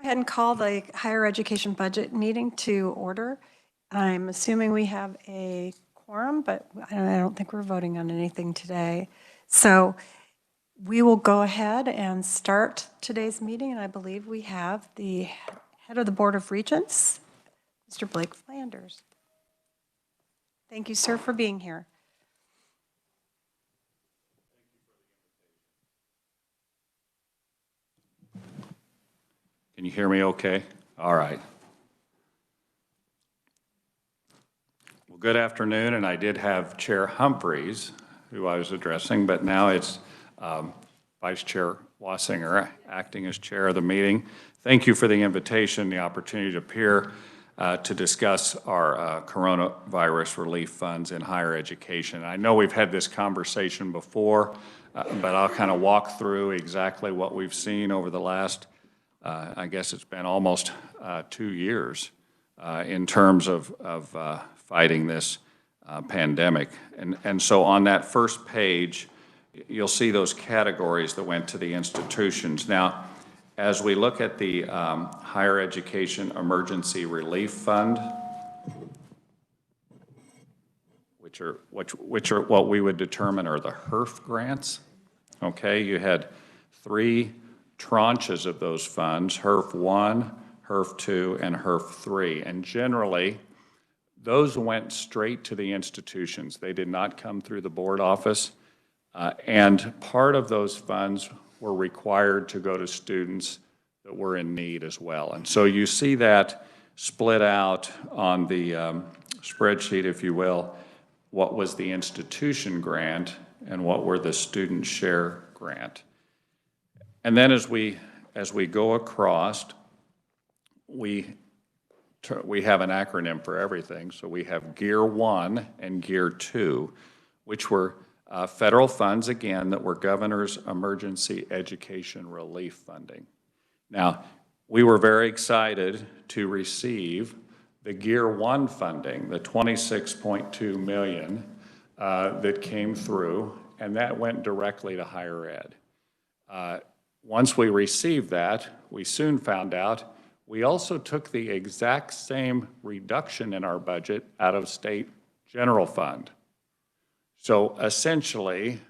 Go ahead and call the higher education budget meeting to order. I'm assuming we have a quorum, but I don't think we're voting on anything today. So we will go ahead and start today's meeting, and I believe we have the head of the Board of Regents, Mr. Blake Flanders. Thank you, sir, for being here. Can you hear me okay? All right. Well, good afternoon, and I did have Chair Humphreys, who I was addressing, but now it's Vice Chair Wassinger acting as chair of the meeting. Thank you for the invitation, the opportunity to appear to discuss our coronavirus relief funds in higher education. I know we've had this conversation before, but I'll kind of walk through exactly what we've seen over the last I guess it's been almost 2 years in terms of fighting this pandemic. And so on that first page, you'll see those categories that went to the institutions. Now, as we look at the Higher Education Emergency Relief Fund, which are what we would determine are the Herf Grants, okay? You had 3 tranches of those funds, Herf 1, Herf 2, and Herf 3. And generally, those went straight to the institutions. They did not come through the board office. And part of those funds were required to go to students that were in need as well. And so you see that split out on the spreadsheet, if you will, what was the institution grant and what were the student share grant. And then as we go across, we have an acronym for everything. So we have Gear 1 and Gear 2, which were federal funds, again, that were Governor's Emergency Education Relief Funding. Now, we were very excited to receive the Gear 1 funding, the $26.2 million that came through, and that went directly to higher ed. Once we received that, we soon found out we also took the exact same reduction in our budget out of state general fund. So essentially,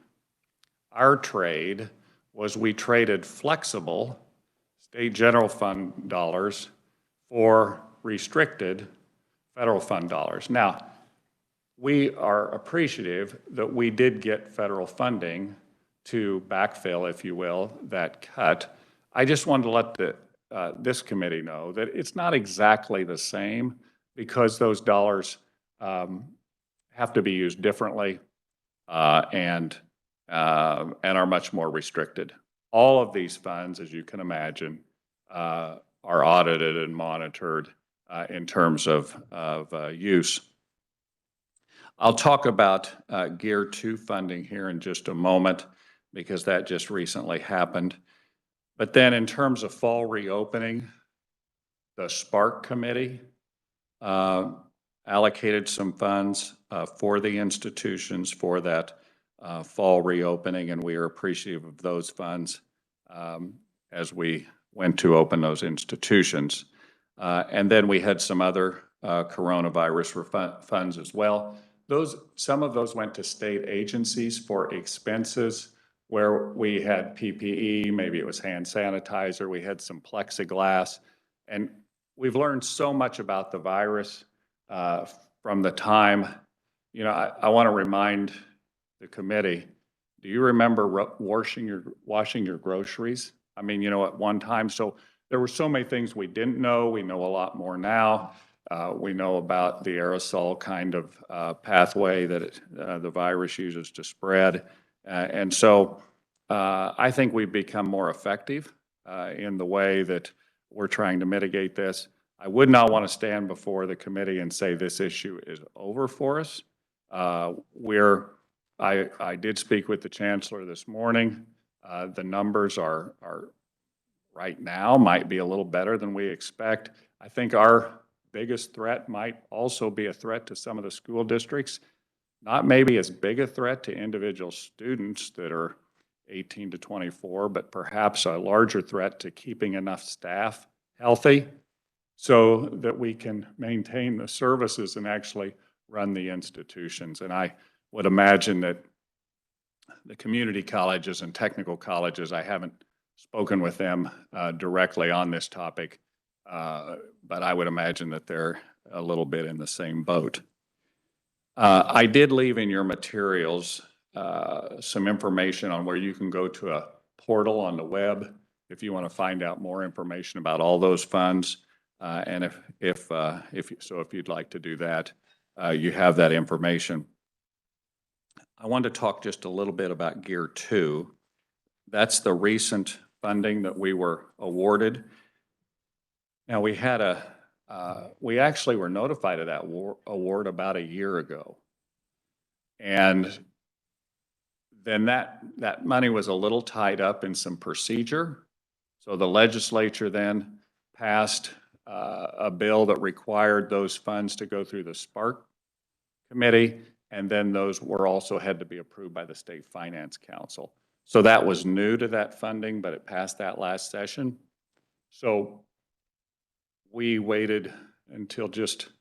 our trade was we traded flexible state general fund dollars for restricted federal fund dollars. Now, we are appreciative that we did get federal funding to backfill, if you will, that cut. I just wanted to let this committee know that it's not exactly the same because those dollars have to be used differently and are much more restricted. All of these funds, as you can imagine, are audited and monitored in terms of use. I'll talk about Gear 2 funding here in just a moment, because that just recently happened. But then in terms of fall reopening, the Spark Committee allocated some funds for the institutions for that fall reopening, and we are appreciative of those funds as we went to open those institutions. And then we had some other coronavirus funds as well. Some of those went to state agencies for expenses where we had PPE, maybe it was hand sanitizer, we had some plexiglass, and we've learned so much about the virus from the time, I want to remind the committee, do you remember washing your groceries? I mean, at one time, so there were so many things we didn't know. We know a lot more now. We know about the aerosol kind of pathway that the virus uses to spread. And so I think we've become more effective in the way that we're trying to mitigate this. I would not want to stand before the committee and say this issue is over for us. I did speak with the chancellor this morning. The numbers are right now might be a little better than we expect. I think our biggest threat might also be a threat to some of the school districts. Not maybe as big a threat to individual students that are 18 to 24, but perhaps a larger threat to keeping enough staff healthy so that we can maintain the services and actually run the institutions. And I would imagine that the community colleges and technical colleges, I haven't spoken with them directly on this topic, but I would imagine that they're a little bit in the same boat. I did leave in your materials some information on where you can go to a portal on the web if you want to find out more information about all those funds. And if you'd like to do that, you have that information. I wanted to talk just a little bit about Gear 2. That's the recent funding that we were awarded. Now, we actually were notified of that award about a year ago. And then that money was a little tied up in some procedure. So the legislature then passed a bill that required those funds to go through the Spark Committee, and then those were also had to be approved by the State Finance Council. So that was new to that funding, but it passed that last session. So we waited until just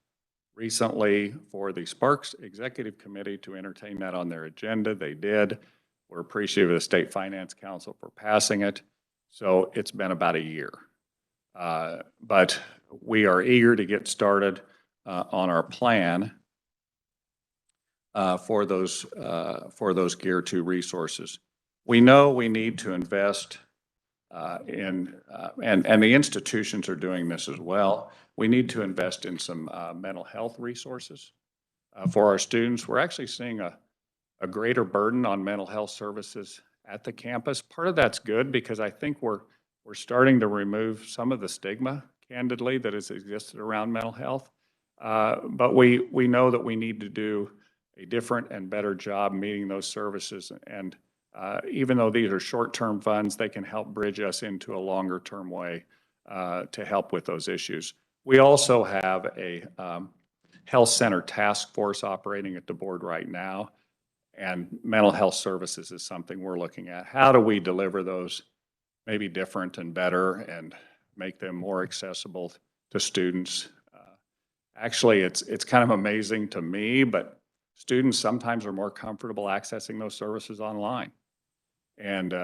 recently for the Sparks Executive Committee to entertain that on their agenda. They did. We're appreciative of the State Finance Council for passing it. So it's been about a year. But we are eager to get started on our plan for those Gear 2 resources. We know we need to invest and the institutions are doing this as well. We need to invest in some mental health resources for our students. We're actually seeing a greater burden on mental health services at the campus. Part of that's good because I think we're starting to remove some of the stigma, candidly, that has existed around mental health. But we know that we need to do a different and better job meeting those services. And even though these are short-term funds, they can help bridge us into a longer-term way to help with those issues. We also have a health center task force operating at the board right now, and mental health services is something we're looking at. How do we deliver those maybe different and better and make them more accessible to students? Actually, it's kind of amazing to me, but students sometimes are more comfortable accessing those services online. And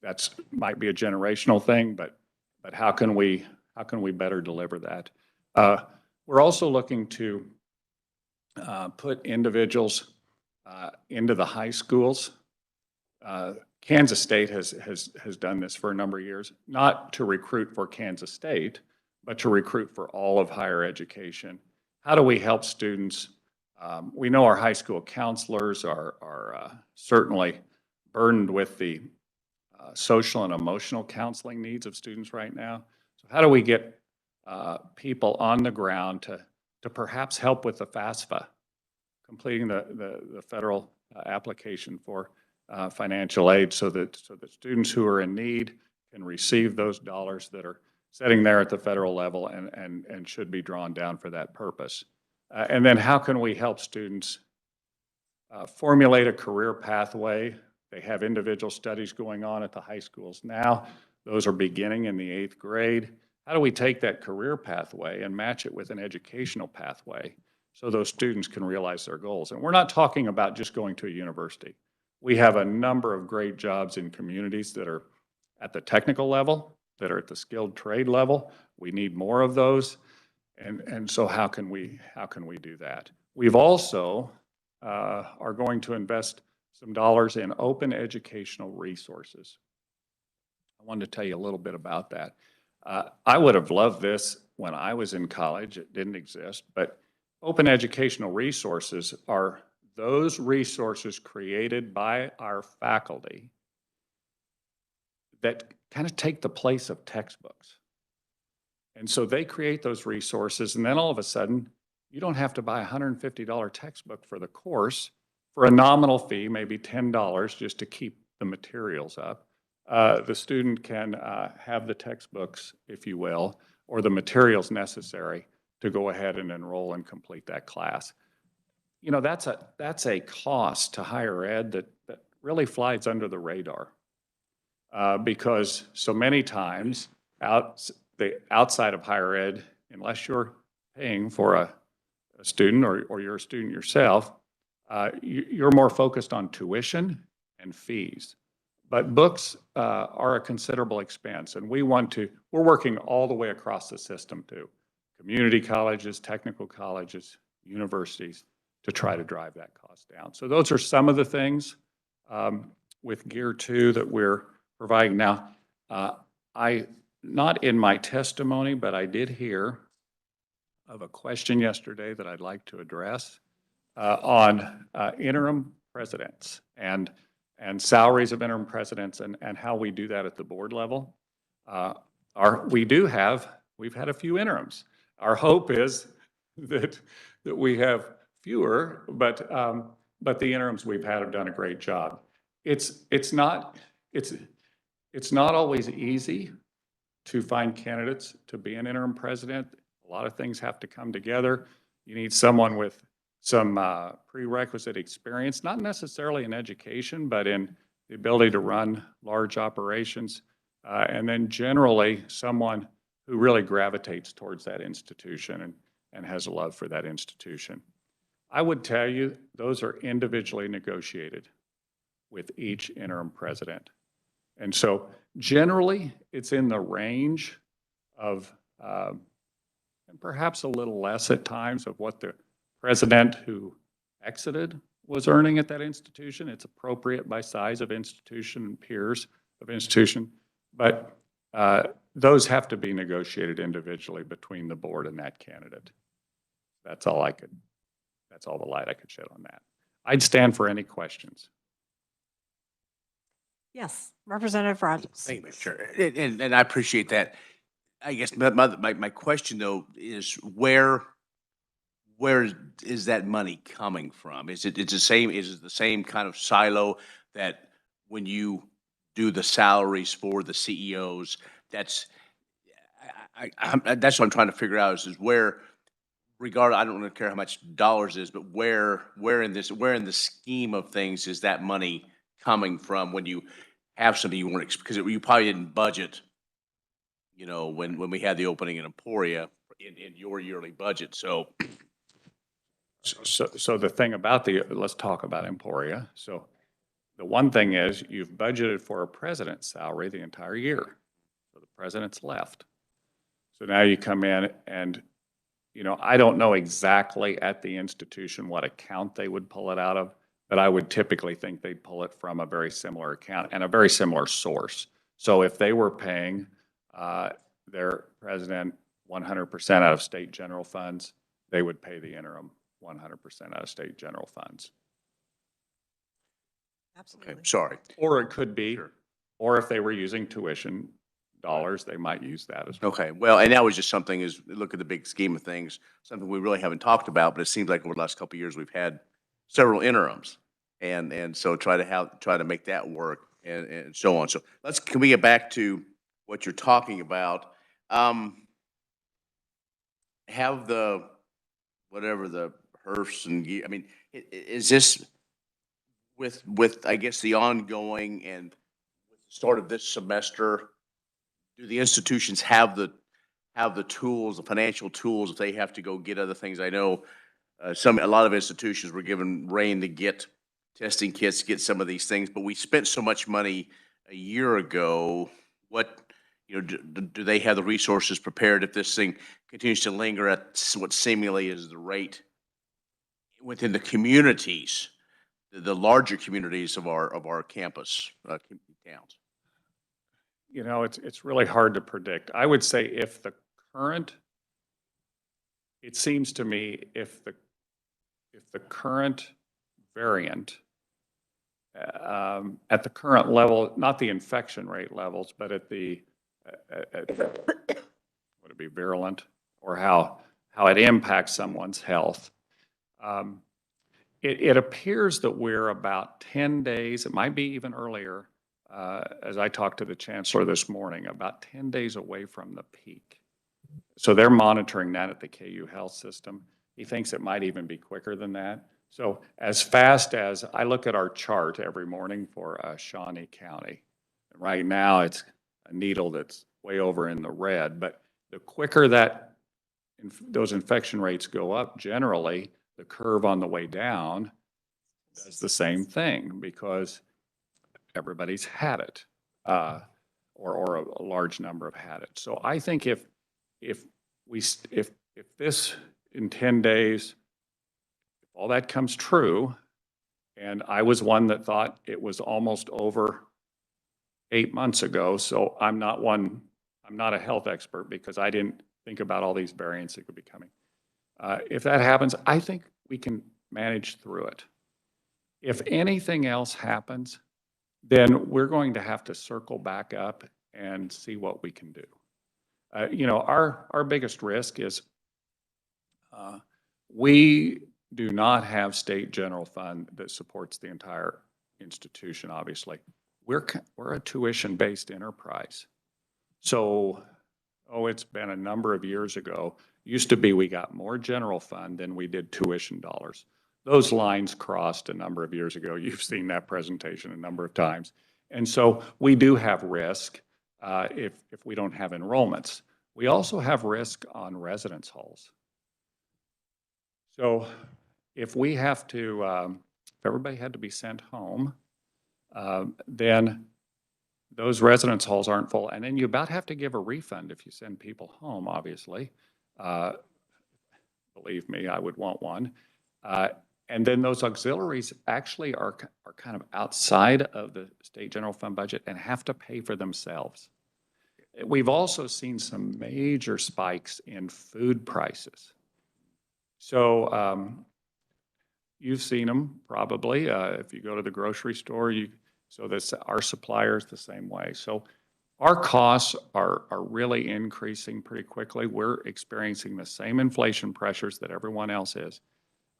that's might be a generational thing, but how can we better deliver that? We're also looking to put individuals into the high schools. Kansas State has done this for a number of years, not to recruit for Kansas State, but to recruit for all of higher education. How do we help students? We know our high school counselors are certainly burdened with the social and emotional counseling needs of students right now. So how do we get people on the ground to perhaps help with the FAFSA, completing the federal application for financial aid so that students who are in need can receive those dollars that are sitting there at the federal level and should be drawn down for that purpose. And then how can we help students formulate a career pathway? They have individual studies going on at the high schools now. Those are beginning in the 8th grade. How do we take that career pathway and match it with an educational pathway so those students can realize their goals? And we're not talking about just going to a university. We have a number of great jobs in communities that are at the technical level, that are at the skilled trade level. We need more of those. And so how can we do that? We've also are going to invest some dollars in open educational resources. I wanted to tell you a little bit about that. I would have loved this when I was in college. It didn't exist, but open educational resources are those resources created by our faculty that kind of take the place of textbooks. And so they create those resources, and then all of a sudden, you don't have to buy a $150 textbook for the course for a nominal fee, maybe $10, just to keep the materials up. The student can have the textbooks, if you will, or the materials necessary to go ahead and enroll and complete that class. You know, that's a cost to higher ed that really flies under the radar because so many times outside of higher ed, unless you're paying for a student or you're a student yourself, you're more focused on tuition and fees. But books are a considerable expense, and we're working all the way across the system to community colleges, technical colleges, universities, to try to drive that cost down. So those are some of the things with Gear 2 that we're providing. Now, not in my testimony, but I did hear of a question yesterday that I'd like to address on interim presidents and salaries of interim presidents and how we do that at the board level. We've had a few interims. Our hope is that we have fewer, but the interims we've had have done a great job. It's not always easy to find candidates to be an interim president. A lot of things have to come together. You need someone with some prerequisite experience, not necessarily in education, but in the ability to run large operations, and then generally someone who really gravitates towards that institution and has a love for that institution. I would tell you those are individually negotiated with each interim president. And so generally it's in the range of, and perhaps a little less at times, of what the president who exited was earning at that institution. It's appropriate by size of institution and peers of institution, but those have to be negotiated individually between the board and that candidate. That's all the light I could shed on that. I'd stand for any questions. Yes, Representative Rogers. Thank you, Chair. And I appreciate that. I guess my question though is where is that money coming from? Is it the same kind of silo that when you do the salaries for the CEOs, that's what I'm trying to figure out is where, I don't really care how much dollars is, but where in the scheme of things is that money coming from when you have something you weren't, because you probably didn't budget, when we had the opening in Emporia in your yearly budget. So the thing about let's talk about Emporia. So the one thing is you've budgeted for a president's salary the entire year. So the president's left. So now you come in and, I don't know exactly at the institution what account they would pull it out of, but I would typically think they'd pull it from a very similar account and a very similar source. So if they were paying their president 100% out of state general funds, they would pay the interim 100% out of state general funds. Absolutely. okay, sorry. Or it could be, Sure. or if they were using tuition dollars, they might use that as well. Okay, well, and that was just something, is look at the big scheme of things, something we really haven't talked about, but it seems like over the last couple of years, we've had several interims. And so try to make that work and so on. So can we get back to what you're talking about? Have whatever the Herfs and, is this with I guess the ongoing and with the start of this semester, do the institutions have the tools, the financial tools, if they have to go get other things? I know a lot of institutions were given rein to get testing kits, get some of these things, but we spent so much money a year ago. Do they have the resources prepared if this thing continues to linger at what seemingly is the rate within the communities, the larger communities of our campus towns? It's really hard to predict. I would say it seems to me if the current variant at the current level, not the infection rate levels, but would it be virulent, or how it impacts someone's health. It appears that we're about 10 days, it might be even earlier, as I talked to the chancellor this morning, about 10 days away from the peak. So they're monitoring that at the KU Health System. He thinks it might even be quicker than that. So as fast as I look at our chart every morning for Shawnee County, right now it's a needle that's way over in the red, but the quicker that those infection rates go up, generally, the curve on the way down does the same thing because everybody's had it, or a large number have had it. So I think if this in 10 days, if all that comes true, and I was one that thought it was almost over 8 months ago, so I'm not a health expert because I didn't think about all these variants that could be coming. If that happens, I think we can manage through it. If anything else happens, then we're going to have to circle back up and see what we can do. Our biggest risk is we do not have state general fund that supports the entire institution, obviously. We're a tuition-based enterprise. So, it's been a number of years ago. Used to be we got more general fund than we did tuition dollars. Those lines crossed a number of years ago. You've seen that presentation a number of times. And so we do have risk if we don't have enrollments. We also have risk on residence halls. So if we have to, if everybody had to be sent home, then those residence halls aren't full. And then you about have to give a refund if you send people home, obviously. Believe me, I would want one. And then those auxiliaries actually are kind of outside of the state general fund budget and have to pay for themselves. We've also seen some major spikes in food prices. So you've seen them probably. If you go to the grocery store, our suppliers the same way. So our costs are really increasing pretty quickly. We're experiencing the same inflation pressures that everyone else is.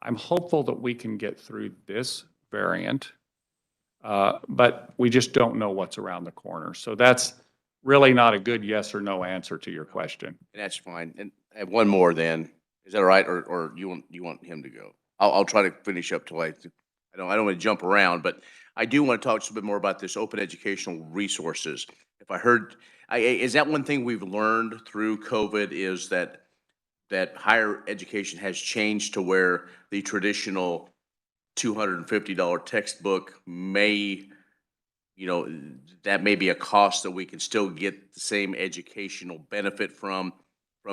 I'm hopeful that we can get through this variant, but we just don't know what's around the corner. So that's really not a good yes or no answer to your question. That's fine. And I have one more then. Is that all right? Or you want him to go? I'll try to finish up till I don't want to jump around, but I do want to talk just a bit more about this open educational resources. If I heard, is that one thing we've learned through COVID is that higher education has changed to where the traditional $250 textbook may, that may be a cost that we can still get the same educational benefit from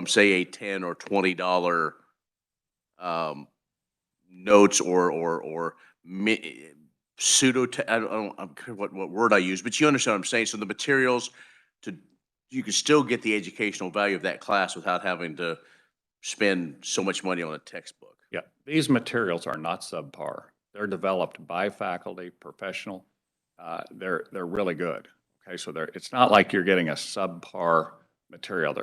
say a $10 or $20 notes or pseudo, I don't care what word I use, but you understand what I'm saying. So the materials you can still get the educational value of that class without having to spend so much money on a textbook. Yeah, these materials are not subpar. They're developed by faculty, professional. They're really good. Okay, so it's not like you're getting a subpar material.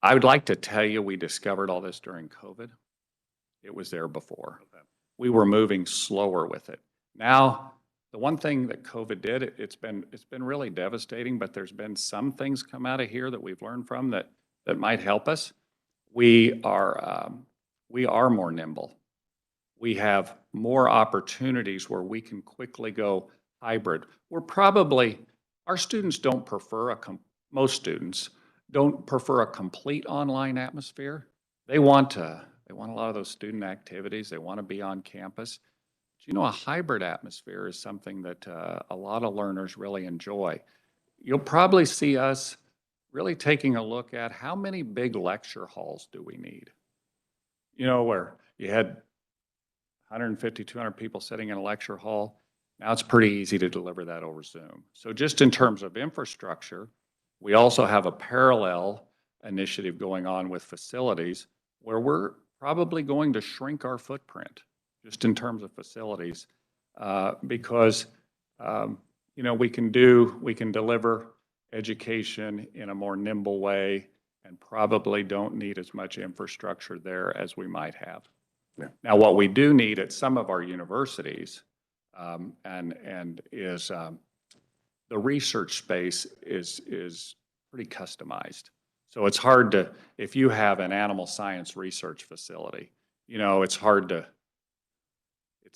I would like to tell you we discovered all this during COVID. It was there before. Okay. We were moving slower with it. Now, the one thing that COVID did, it's been really devastating, but there's been some things come out of here that we've learned from that might help us. We are more nimble. We have more opportunities where we can quickly go hybrid. Our students don't prefer most students don't prefer a complete online atmosphere. They want a lot of those student activities. They want to be on campus. But, a hybrid atmosphere is something that a lot of learners really enjoy. You'll probably see us really taking a look at how many big lecture halls do we need? Where you had 150, 200 people sitting in a lecture hall. Now it's pretty easy to deliver that over Zoom. So just in terms of infrastructure, we also have a parallel initiative going on with facilities where we're probably going to shrink our footprint just in terms of facilities because we can deliver education in a more nimble way and probably don't need as much infrastructure there as we might have. Yeah. Now, what we do need at some of our universities is the research space is pretty customized. So it's hard if you have an animal science research facility, it's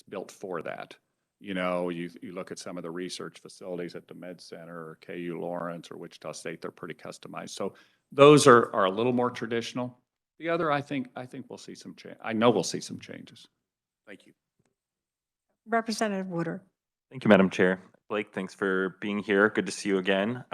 built for that. You look at some of the research facilities at the Med Center or KU Lawrence or Wichita State, they're pretty customized. So those are a little more traditional. The other, I think we'll see some change. I know we'll see some changes. Thank you. Representative Woodard. Thank you, Madam Chair. Blake, thanks for being here. Good to see you again.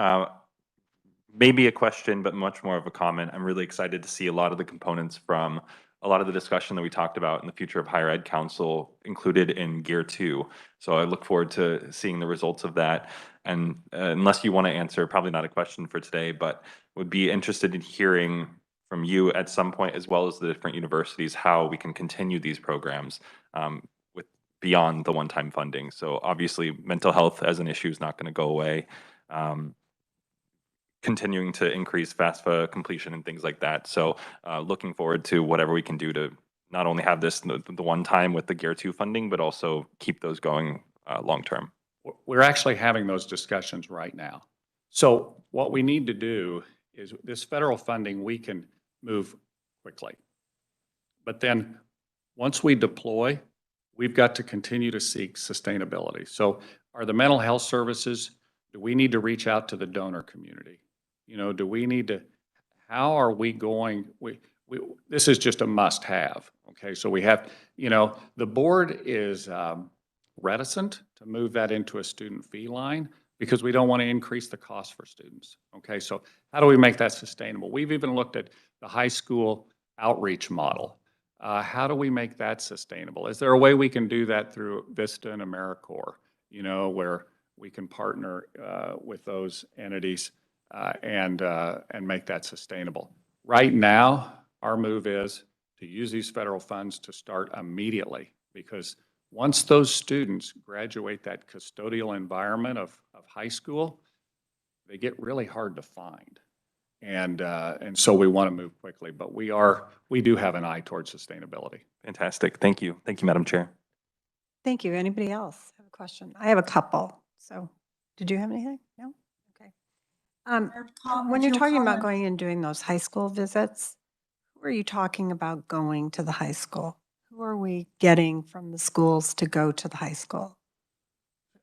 Maybe a question, but much more of a comment. I'm really excited to see a lot of the components from a lot of the discussion that we talked about in the Future of Higher Ed Council included in Gear 2. So I look forward to seeing the results of that. And unless you want to answer, probably not a question for today, but would be interested in hearing from you at some point, as well as the different universities, how we can continue these programs with beyond the one-time funding. So obviously mental health as an issue is not going to go away. Continuing to increase FAFSA completion and things like that. So looking forward to whatever we can do to not only have this the one time with the Gear 2 funding, but also keep those going long term. We're actually having those discussions right now. So what we need to do is this federal funding, we can move quickly. But then once we deploy, we've got to continue to seek sustainability. So are the mental health services, do we need to reach out to the donor community? You know, do we need to, how are we going, this is just a must have, okay? So we have, you know, the board is reticent to move that into a student fee line because we don't want to increase the cost for students, okay? So how do we make that sustainable? We've even looked at the high school outreach model. How do we make that sustainable? Is there a way we can do that through Vista and AmeriCorps, you know, where we can partner with those entities and make that sustainable? Right now, our move is to use these federal funds to start immediately, because once those students graduate that custodial environment of high school, they get really hard to find. And so we want to move quickly, but we do have an eye towards sustainability. Fantastic. Thank you. Thank you, Madam Chair. Thank you. Anybody else have a question? I have a couple. So did you have anything? No? Okay. When you're talking about going and doing those high school visits, who are you talking about going to the high school? Who are we getting from the schools to go to the high school?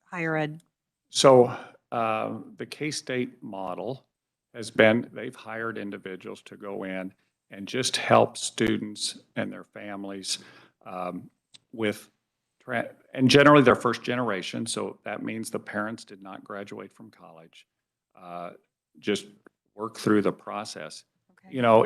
Higher ed. So the K-State model has been, they've hired individuals to go in and just help students and their families with, and generally they're first generation, so that means the parents did not graduate from college. Just work through the process. Okay. You know,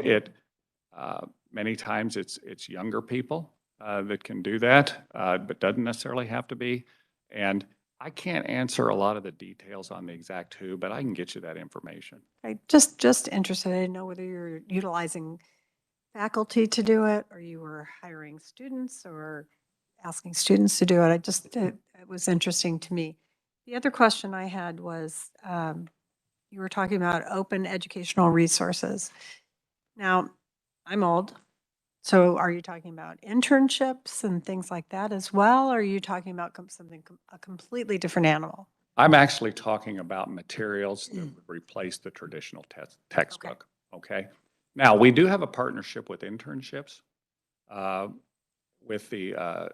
many times it's younger people that can do that, but doesn't necessarily have to be. And I can't answer a lot of the details on the exact who, but I can get you that information. Okay. Just interested. I didn't know whether you're utilizing faculty to do it, or you were hiring students or asking students to do it. It was interesting to me. The other question I had was, you were talking about open educational resources. Now, I'm old, so are you talking about internships and things like that as well? Or are you talking about a completely different animal? I'm actually talking about materials that would replace the traditional textbook, okay? Now, we do have a partnership with Internships, with the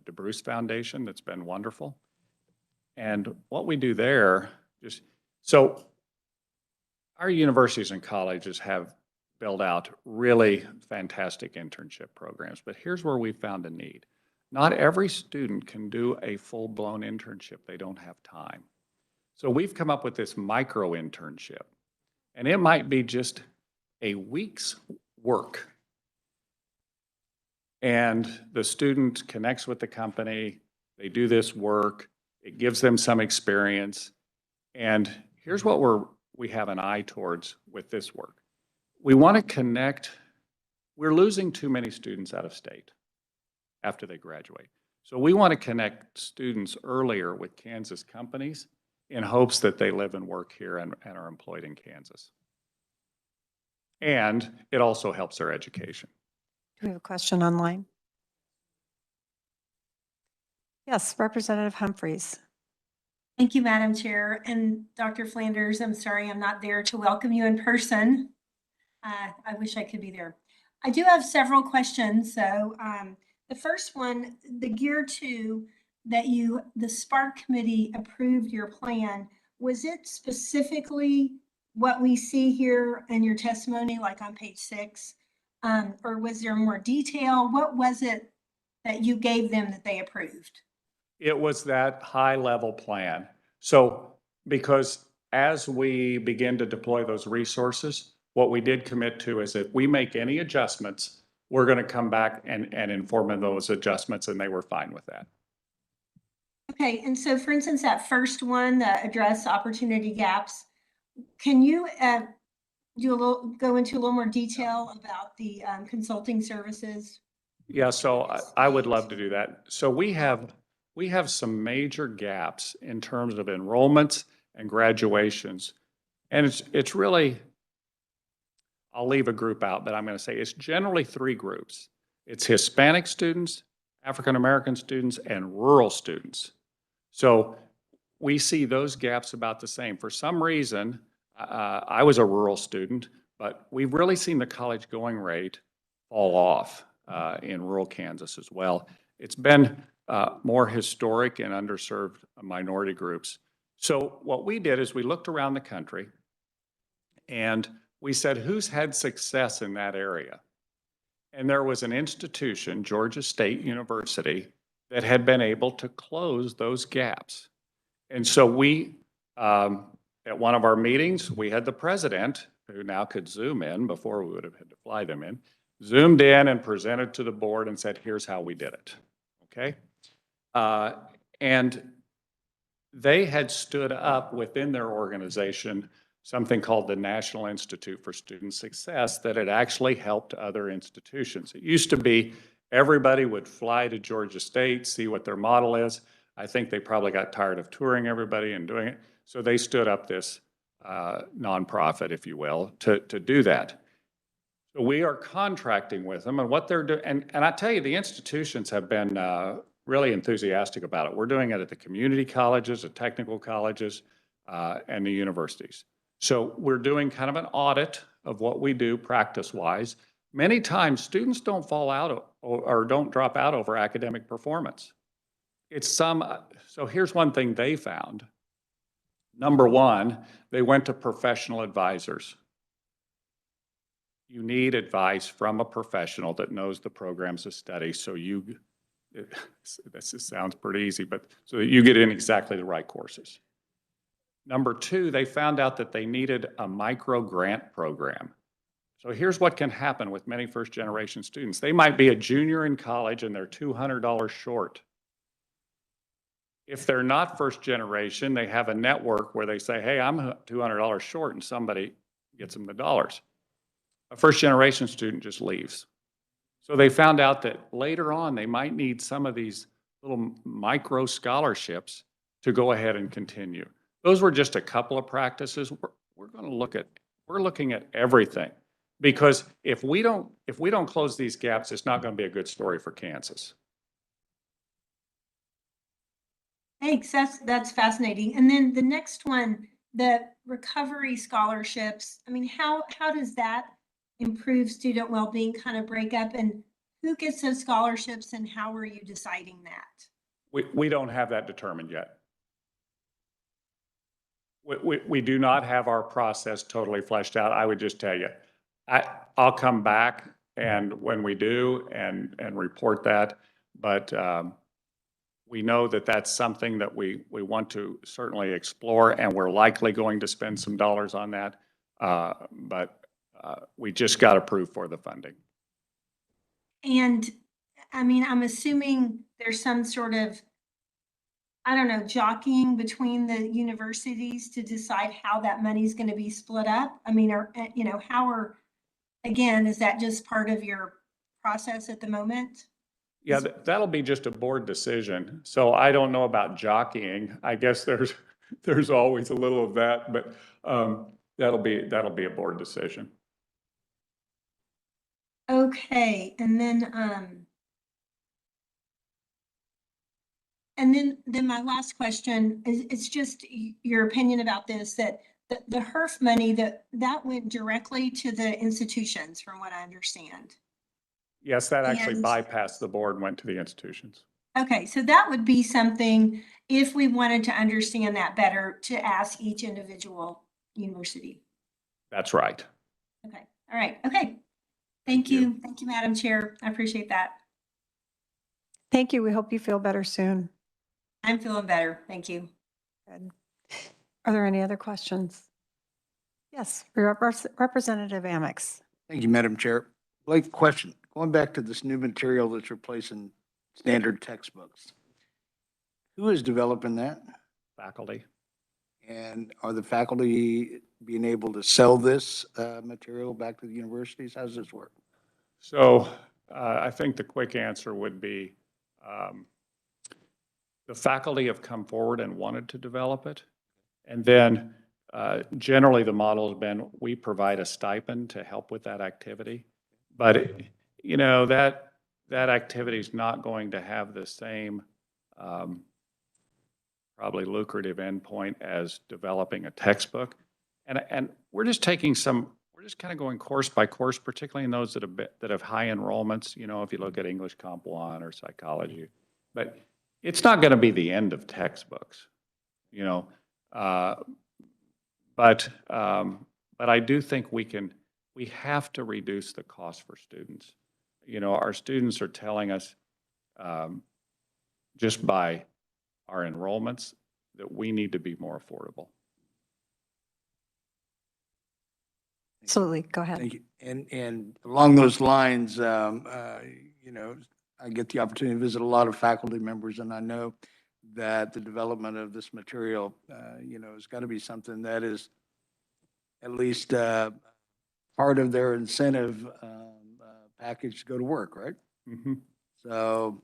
DeBruce Foundation. That's been wonderful. And what we do there, so our universities and colleges have built out really fantastic internship programs, but here's where we found a need. Not every student can do a full-blown internship. They don't have time. So we've come up with this micro internship, and it might be just a week's work. And the student connects with the company, they do this work, it gives them some experience. And here's what we have an eye towards with this work. We want to connect, we're losing too many students out of state after they graduate. So we want to connect students earlier with Kansas companies in hopes that they live and work here and are employed in Kansas. And it also helps their education. Do we have a question online? Yes, Representative Humphreys. Thank you, Madam Chair. And Dr. Flanders, I'm sorry I'm not there to welcome you in person. I wish I could be there. I do have several questions. So the first one, the Gear 2 that the SPARK committee approved your plan, was it specifically what we see here in your testimony, like on page 6? Or was there more detail? What was it that you gave them that they approved? It was that high-level plan. So because as we begin to deploy those resources, what we did commit to is if we make any adjustments, we're going to come back and inform of those adjustments, and they were fine with that. Okay, and so for instance, that first one, the address opportunity gaps, can you go into a little more detail about the consulting services? Yeah, so I would love to do that. So we have some major gaps in terms of enrollments and graduations. And it's really, I'll leave a group out, but I'm going to say it's generally 3 groups. It's Hispanic students, African-American students, and rural students. So we see those gaps about the same. For some reason, I was a rural student, but we've really seen the college going rate fall off in rural Kansas as well. It's been more historic and underserved minority groups. So what we did is we looked around the country and we said, who's had success in that area? And there was an institution, Georgia State University, that had been able to close those gaps. And so we, at one of our meetings, we had the president, who now could Zoom in, before we would have had to fly them in, zoomed in and presented to the board and said, here's how we did it, okay? And they had stood up within their organization something called the National Institute for Student Success that had actually helped other institutions. It used to be everybody would fly to Georgia State, see what their model is. I think they probably got tired of touring everybody and doing it. So they stood up this nonprofit, if you will, to do that. So we are contracting with them, and what they're doing, and I tell you, the institutions have been really enthusiastic about it. We're doing it at the community colleges, the technical colleges, and the universities. So we're doing kind of an audit of what we do practice-wise. Many times students don't fall out or don't drop out over academic performance. It's so here's one thing they found. Number one, they went to professional advisors. You need advice from a professional that knows the programs of study, so this sounds pretty easy, but so that you get in exactly the right courses. Number two, they found out that they needed a micro grant program. So here's what can happen with many first-generation students. They might be a junior in college and they're $200 short. If they're not first generation, they have a network where they say, hey, I'm $200 short, and somebody gets them the dollars. A first-generation student just leaves. So they found out that later on, they might need some of these little micro scholarships to go ahead and continue. Those were just a couple of practices. We're looking at everything, because if we don't close these gaps, it's not going to be a good story for Kansas. Thanks, that's fascinating. And then the next one, the recovery scholarships, I mean, how does that improve student well-being, kind of break up, and who gets those scholarships and how are you deciding that? We don't have that determined yet. We do not have our process totally fleshed out. I would just tell you, I'll come back and when we do and report that, but we know that that's something that we want to certainly explore, and we're likely going to spend some dollars on that, but we just got approved for the funding. And I mean, I'm assuming there's some sort of, I don't know, jockeying between the universities to decide how that money's going to be split up. I mean, again, is that just part of your process at the moment? Yeah, that'll be just a board decision. So I don't know about jockeying. I guess there's always a little of that, but that'll be a board decision. Okay, and then my last question is, it's just your opinion about this, that the HERF money that went directly to the institutions, from what I understand. Yes, that actually And- bypassed the board and went to the institutions. Okay, so that would be something, if we wanted to understand that better, to ask each individual university. That's right. Okay, all right, okay. Thank you. Thank you, Madam Chair. I appreciate that. Thank you. We hope you feel better soon. I'm feeling better. Thank you. Good. Are there any other questions? Yes, Representative Amix. Thank you, Madam Chair. Blake, question, going back to this new material that's replacing standard textbooks. Who is developing that? Faculty. And are the faculty being able to sell this material back to the universities? How does this work? So I think the quick answer would be the faculty have come forward and wanted to develop it. And then generally the model has been we provide a stipend to help with that activity. But, you know, that activity is not going to have the same probably lucrative endpoint as developing a textbook. And we're just taking we're just kind of going course by course, particularly in those that have high enrollments, you know, if you look at English Comp 1 or psychology. But it's not going to be the end of textbooks, you know. But I do think we have to reduce the cost for students. You know, our students are telling us just by our enrollments that we need to be more affordable. Absolutely. Go ahead. Thank you. And along those lines, you know, I get the opportunity to visit a lot of faculty members, and I know that the development of this material, you know, has got to be something that is at least part of their incentive package to go to work, right? Mm-hmm. So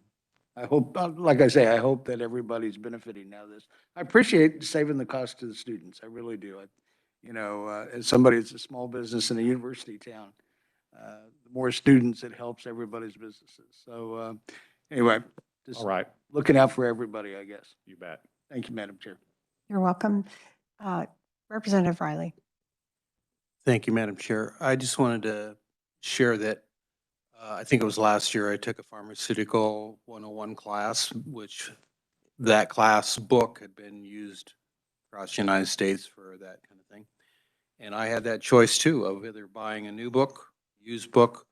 I hope, like I say, I hope that everybody's benefiting out of this. I appreciate saving the cost to the students. I really do. You know, as somebody that's a small business in a university town, the more students, it helps everybody's businesses. So anyway, just All right. looking out for everybody, I guess. You bet. Thank you, Madam Chair. You're welcome. Representative Riley. Thank you, Madam Chair. I just wanted to share that I think it was last year I took a pharmaceutical 101 class, which that class book had been used across the United States for that kind of thing. And I had that choice too of either buying a new book, used book,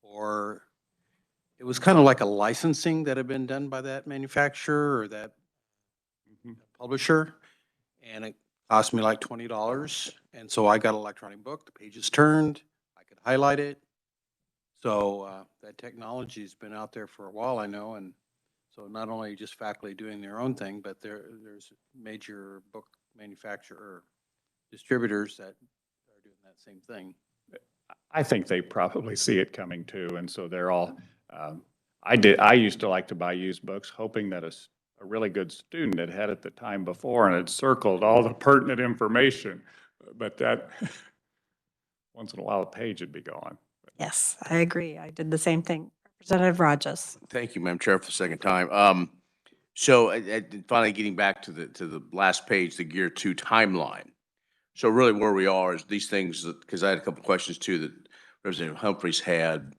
or it was kind of like a licensing that had been done by that manufacturer or that publisher. And it cost me like $20. And so I got an electronic book, the pages turned, I could highlight it. So that technology has been out there for a while, I know. And so not only just faculty doing their own thing, but there's major book manufacturer distributors that are doing that same thing. I think they probably see it coming too, and so they're all. I used to like to buy used books, hoping that a really good student had had it the time before and had circled all the pertinent information, but that once in a while a page would be gone. Yes, I agree. I did the same thing. Representative Rajas. Thank you, Madam Chair, for the second time. So finally getting back to the last page, the Gear 2 timeline. So really where we are is these things, because I had a couple of questions too that Representative Humphreys had.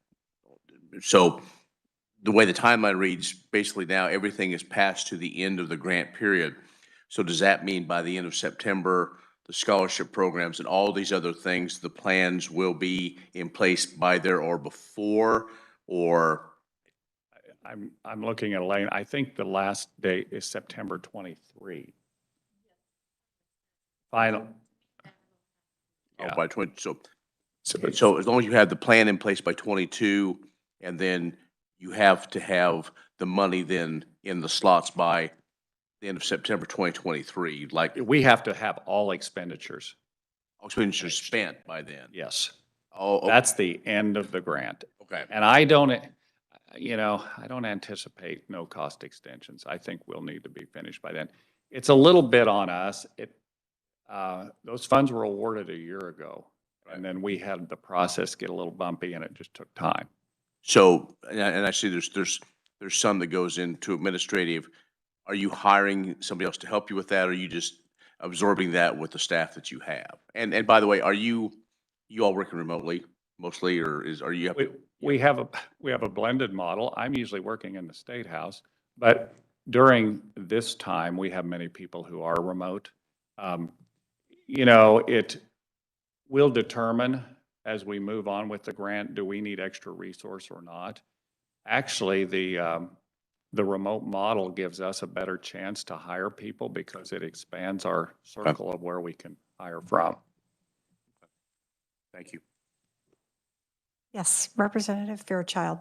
So the way the timeline reads, basically now everything is passed to the end of the grant period. So does that mean by the end of September, the scholarship programs and all these other things, the plans will be in place by there or before, or? I'm looking at Elaine. I think the last date is September 23. Final. Yeah. By 20, so as long as you have the plan in place by 22, and then you have to have the money then in the slots by the end of September 2023, like We have to have all expenditures. expenditures spent by then. Yes. Oh, okay. That's the end of the grant. Okay. And I don't anticipate no cost extensions. I think we'll need to be finished by then. It's a little bit on us. Those funds were awarded a year ago, and then we had the process get a little bumpy, and it just took time. So, and I see there's some that goes into administrative. Are you hiring somebody else to help you with that, or are you just absorbing that with the staff that you have? And by the way, are you all working remotely mostly, or are you? We have a blended model. I'm usually working in the State House, but during this time, we have many people who are remote. we'll determine as we move on with the grant, do we need extra resource or not? Actually, the remote model gives us a better chance to hire people because it expands our circle of where we can hire from. Thank you. Yes, Representative Fairchild.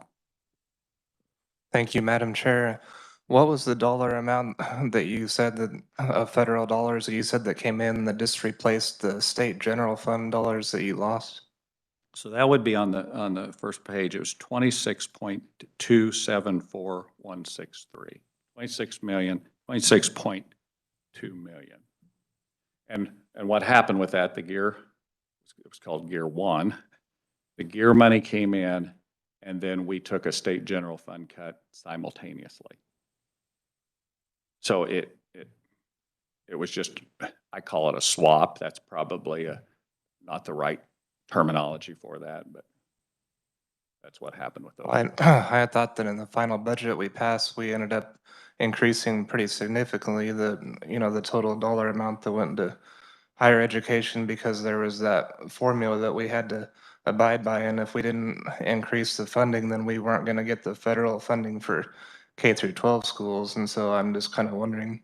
Thank you, Madam Chair. What was the dollar amount that you said that, of federal dollars that you said that came in that just replaced the state general fund dollars that you lost? So that would be on the first page. It was 26.274163. 26.2 million. And what happened with that, it was called Gear 1. The Gear money came in, and then we took a state general fund cut simultaneously. So it was just, I call it a swap. That's probably not the right terminology for that, but that's what happened with those. Well, I had thought that in the final budget we passed, we ended up increasing pretty significantly the total dollar amount that went into higher education because there was that formula that we had to abide by. And if we didn't increase the funding, then we weren't going to get the federal funding for K through 12 schools. And so I'm just kind of wondering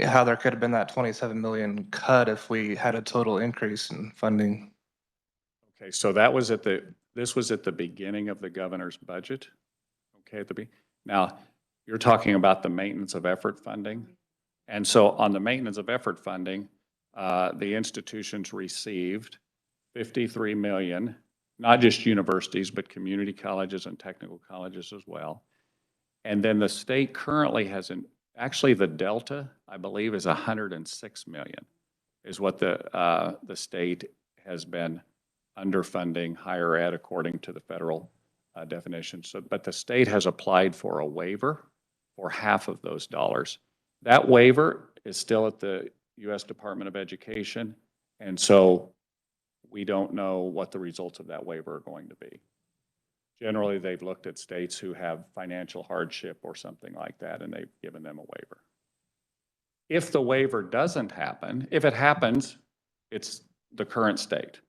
how there could have been that 27 million cut if we had a total increase in funding. Okay, so this was at the beginning of the governor's budget. Okay, now you're talking about the maintenance of effort funding. And so on the maintenance of effort funding, the institutions received 53 million, not just universities, but community colleges and technical colleges as well. And then the state currently has actually the delta, I believe, is 106 million, is what the state has been underfunding higher ed according to the federal definition. So, but the state has applied for a waiver for half of those dollars. That waiver is still at the U.S. Department of Education, and so we don't know what the results of that waiver are going to be. Generally, they've looked at states who have financial hardship or something like that, and they've given them a waiver. If the waiver doesn't happen, if it happens, it's the current state.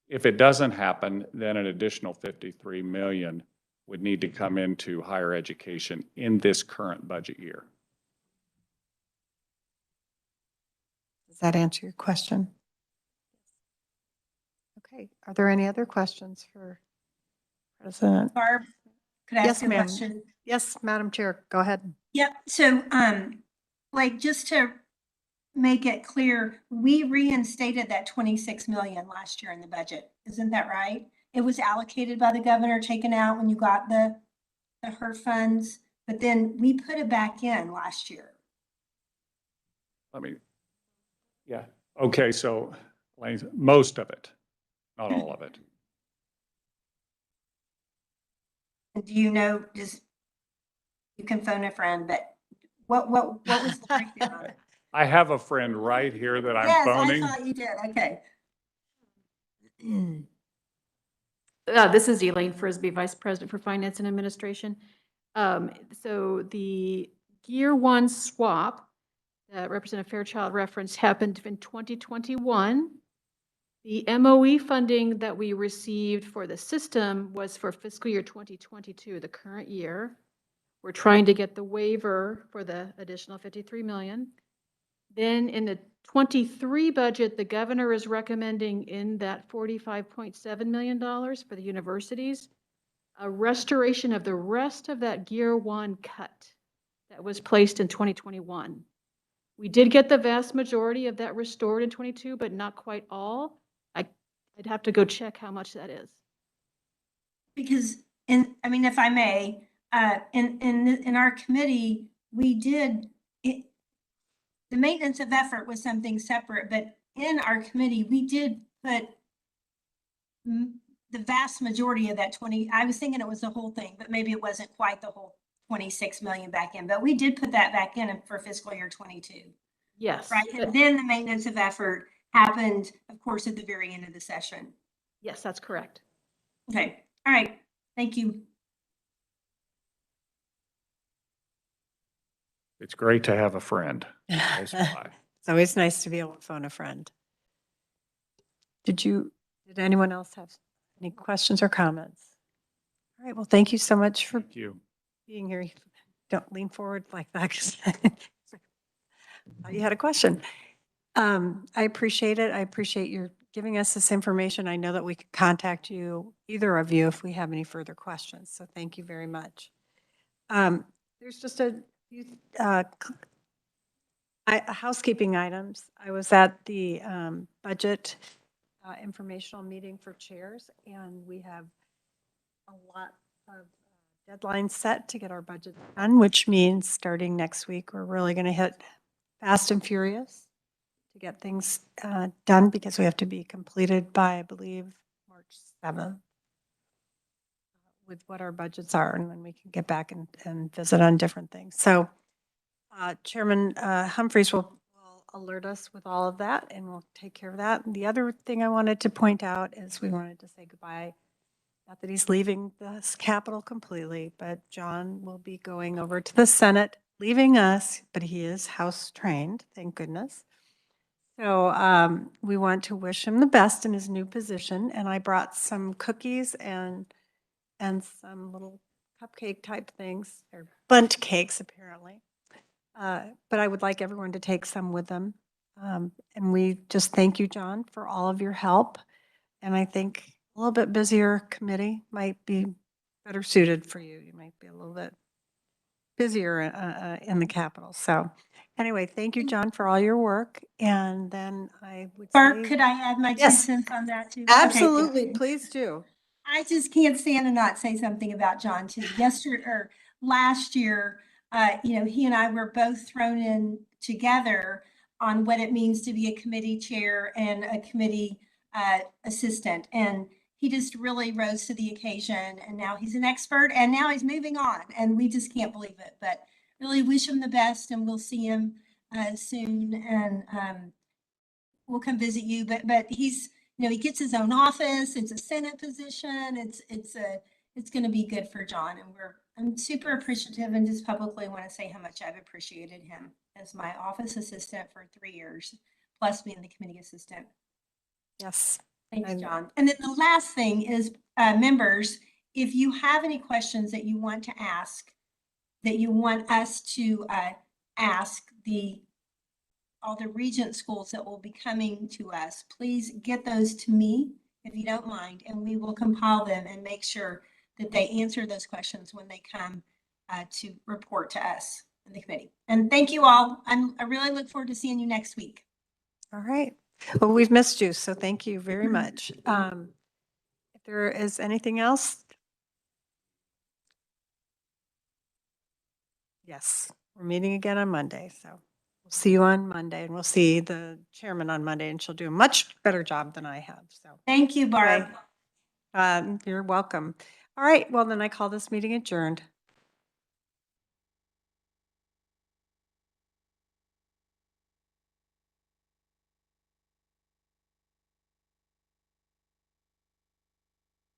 If it doesn't happen, then an additional 53 million would need to come into higher education in this current budget year. Does that answer your question? Okay, are there any other questions for President? Barb, could I Yes, ask you a ma'am. question? Yes, Madam Chair, go ahead. Yep, so, like, just to make it clear, we reinstated that 26 million last year in the budget. Isn't that right? It was allocated by the governor, taken out when you got the HERF funds, but then we put it back in last year. Yeah. Okay, so most of it, not all of it. Do you know, you can phone a friend, but what was the breakdown on it? I have a friend right here that I'm Yes, phoning. I thought you did, okay. This is Elaine Frisbee, Vice President for Finance and Administration. So the Gear 1 swap that Representative Fairchild referenced happened in 2021. The MOE funding that we received for the system was for fiscal year 2022, the current year. We're trying to get the waiver for the additional 53 million. Then in the 23 budget, the governor is recommending in that $45.7 million for the universities, a restoration of the rest of that Gear 1 cut that was placed in 2021. We did get the vast majority of that restored in 22, but not quite all. I'd have to go check how much that is. Because if I may, in our committee, we did it. The maintenance of effort was something separate, but in our committee, we did put the vast majority of that 20, I was thinking it was the whole thing, but maybe it wasn't quite the whole 26 million back in, but we did put that back in for fiscal year 22. Yes. Right, and then the maintenance of effort happened, of course, at the very end of the session. Yes, that's correct. Okay, all right, thank you. It's great to have a friend. That's why. It's always nice to be able to phone a friend. Did you Did anyone else have any questions or comments? All right, well, thank you so much for Thank you. being here. Don't lean forward like that, 'cause you had a question. I appreciate it. I appreciate your giving us this information. I know that we could contact you, either of you, if we have any further questions. So thank you very much. There's just a few housekeeping items. I was at the budget informational meeting for chairs, and we have a lot of deadlines set to get our budget done, which means starting next week, we're really going to hit fast and furious to get things done, because we have to be completed by, I believe, March 7th with what our budgets are, and then we can get back and visit on different things. So Chairman Humphreys will alert us with all of that, and we'll take care of that. And the other thing I wanted to point out is we wanted to say goodbye. Not that he's leaving the Capitol completely, but John will be going over to the Senate, leaving us, but he is House trained, thank goodness. So we want to wish him the best in his new position. And I brought some cookies and some little cupcake type things, or bundt cakes apparently. But I would like everyone to take some with them. And we just thank you, John, for all of your help. And I think a little bit busier committee might be better suited for you. You might be a little bit busier in the Capitol. So anyway, thank you, John, for all your work. And then I would Bart, say, could I add my 2 Yes. cents on that too? Okay, thank absolutely, you. please do. I just can't stand to not say something about John too. Yesterday or last year, he and I were both thrown in together on what it means to be a committee chair and a committee assistant. And he just really rose to the occasion, and now he's an expert, and now he's moving on, and we just can't believe it. But really wish him the best, and we'll see him soon, and we'll come visit you. But he's, he gets his own office. It's a Senate position. It's going to be good for John, and I'm super appreciative, and just publicly want to say how much I've appreciated him as my office assistant for 3 years, plus being the committee assistant. Yes. Thanks, And- John. And then the last thing is, members, if you have any questions that you want to ask, that you want us to ask all the Regent schools that will be coming to us, please get those to me if you don't mind, and we will compile them and make sure that they answer those questions when they come to report to us in the committee. And thank you all. I really look forward to seeing you next week. All right. Well, we've missed you, so thank you very much. If there is anything else? Yes, we're meeting again on Monday, so we'll see you on Monday, and we'll see the chairman on Monday, and she'll do a much better job than I have, so. Thank you, Barb. You're welcome. All right, well, then I call this meeting adjourned.